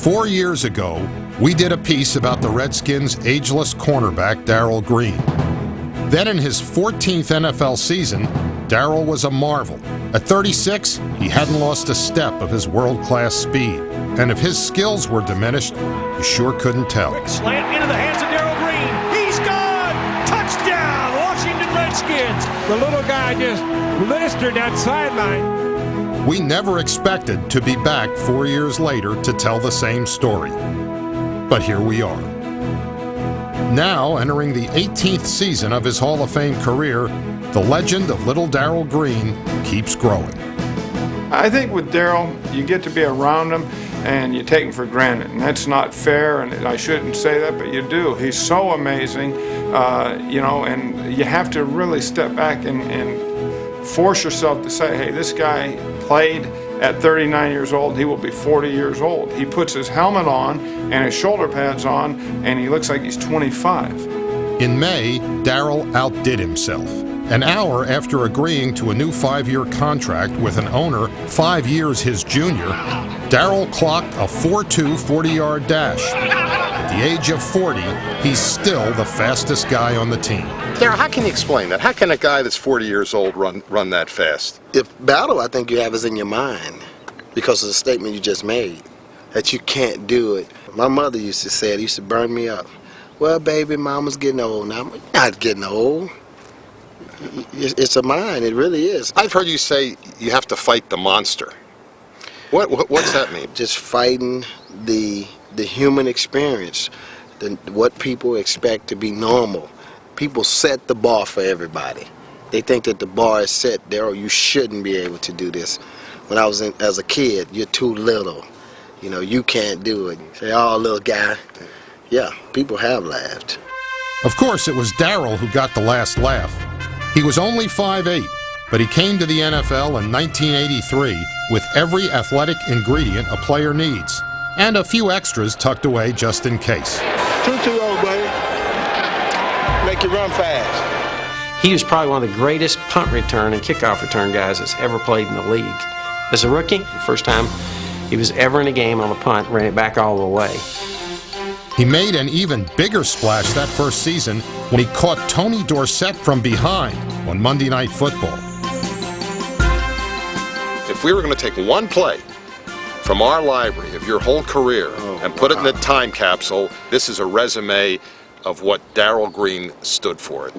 4 years ago, we did a piece about the Redskins' ageless cornerback, Darrell Green. Then in his 14th NFL season, Darrell was a marvel. At 36, he hadn't lost a step of his world-class speed. And if his skills were diminished, you sure couldn't tell. Quick slant into the hands of Darrell Green. He's gone! Touchdown, Washington Redskins! The little guy just blistered that sideline. We never expected to be back 4 years later to tell the same story. But here we are. Now, entering the 18th season of his Hall of Fame career, the legend of little Darrell Green keeps growing. I think with Darrell, you get to be around him and you take him for granted, and that's not fair, and I shouldn't say that, but you do. He's so amazing, you know, and you have to really step back and force yourself to say, hey, this guy played at 39 years old, he will be 40 years old. He puts his helmet on and his shoulder pads on, and he looks like he's 25. In May, Darrell outdid himself. An hour after agreeing to a new 5-year contract with an owner 5 years his junior, Darrell clocked a 4.2 40-yard dash. At the age of 40, he's still the fastest guy on the team. Darrell, how can you explain that? How can a guy that's 40 years old run that fast? The battle I think you have is in your mind because of the statement you just made, that you can't do it. My mother used to say it, used to burn me up. Well, baby, mama's getting old now. I'm not getting old. It's a mind, it really is. I've heard you say you have to fight the monster. What's that mean? Just fighting the human experience, what people expect to be normal. People set the bar for everybody. They think that the bar is set. Darrell, you shouldn't be able to do this. When I was as a kid, you're too little. You know, you can't do it. Say, oh, little guy. Yeah, people have laughed. Of course, it was Darrell who got the last laugh. He was only 5'8", but he came to the NFL in 1983 with every athletic ingredient a player needs, and a few extras tucked away just in case. 2-2 old buddy. Make you run fast. He was probably one of the greatest punt return and kickoff return guys that's ever played in the league. As a rookie, the first time he was ever in a game on a punt, ran it back all the way. He made an even bigger splash that first season when he caught Tony Dorsett from behind on Monday Night Football. If we were going to take one play from our library of your whole career and put it in a time capsule, this is a resume of what Darrell Green stood for.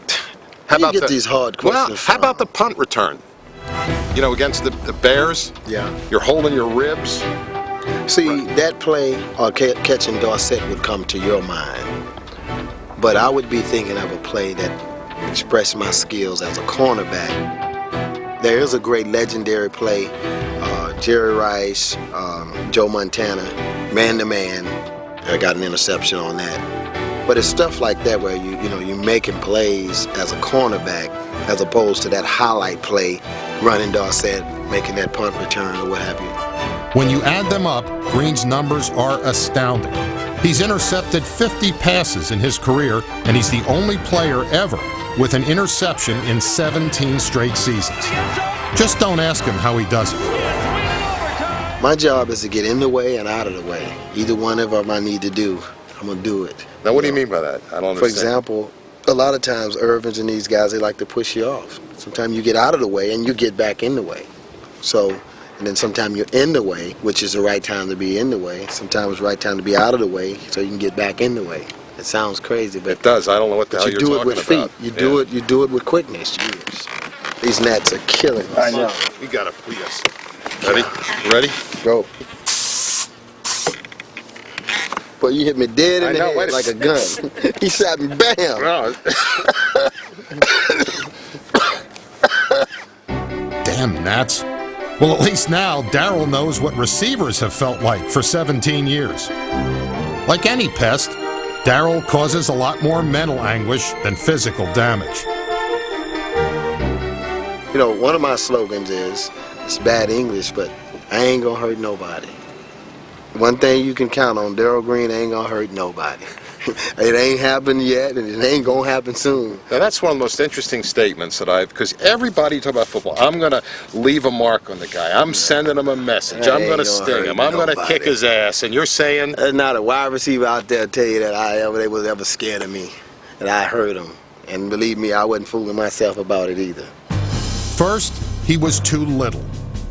How do you get these hard questions? Well, how about the punt return? You know, against the Bears? Yeah. You're holding your ribs. See, that play or catching Dorsett would come to your mind. But I would be thinking of a play that expressed my skills as a cornerback. There is a great legendary play, Jerry Rice, Joe Montana, man-to-man. I got an interception on that. But it's stuff like that where you're making plays as a cornerback as opposed to that highlight play, running Dorsett, making that punt return or what have you. When you add them up, Green's numbers are astounding. He's intercepted 50 passes in his career, and he's the only player ever with an interception in 17 straight seasons. Just don't ask him how he does it. My job is to get in the way and out of the way. Either one of them I need to do, I'm going to do it. Now, what do you mean by that? I don't understand. For example, a lot of times Irvins and these guys, they like to push you off. Sometimes you get out of the way and you get back in the way. And then sometimes you're in the way, which is the right time to be in the way. Sometimes it's the right time to be out of the way so you can get back in the way. It sounds crazy, but it does. I don't know what the hell you're talking about. You do it with feet. You do it with quickness. These gnats are killing us. I know. We gotta free us. Ready? Ready? Go. Boy, you hit me dead in the head like a gun. He shot me, bam. Damn gnats. Well, at least now, Darrell knows what receivers have felt like for 17 years. Like any pest, Darrell causes a lot more mental anguish than physical damage. You know, one of my slogans is, it's bad English, but I ain't gonna hurt nobody. One thing you can count on, Darrell Green ain't gonna hurt nobody. It ain't happened yet, and it ain't gonna happen soon. Now that's one of the most interesting statements that because everybody talk about football. I'm going to leave a mark on the guy. I'm sending him a message. I'm going to sting him. I'm going to kick his ass. And you're saying? There's not a wide receiver out there tell you that they was ever scared of me, that I hurt him. And believe me, I wasn't fooling myself about it either. First, he was too little.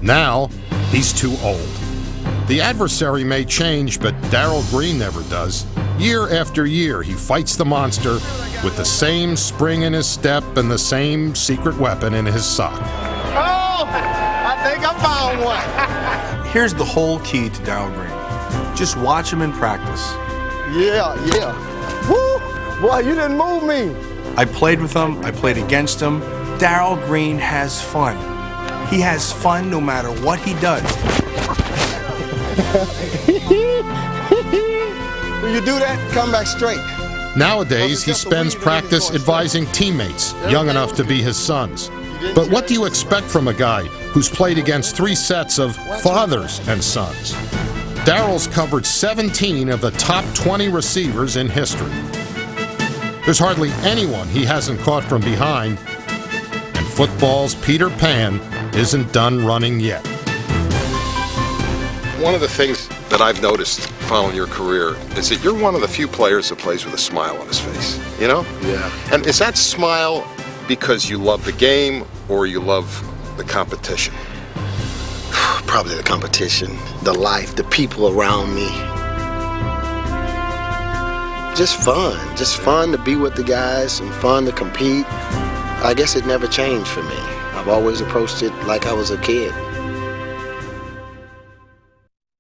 Now, he's too old. The adversary may change, but Darrell Green never does. Year after year, he fights the monster with the same spring in his step and the same secret weapon in his sock. Oh, I think I found one. Here's the whole key to Darrell Green. Just watch him in practice. Yeah. Woo! Boy, you didn't move me. I played with him. I played against him. Darrell Green has fun. He has fun no matter what he does. When you do that, come back straight. Nowadays, he spends practice advising teammates young enough to be his sons. But what do you expect from a guy who's played against 3 sets of fathers and sons? Darrell's covered 17 of the top 20 receivers in history. There's hardly anyone he hasn't caught from behind, and football's Peter Pan isn't done running yet. One of the things that I've noticed following your career is that you're one of the few players that plays with a smile on his face, you know? Yeah. And is that smile because you love the game or you love the competition? Probably the competition, the life, the people around me. Just fun to be with the guys and fun to compete. I guess it never changed for me. I've always approached it like I was a kid.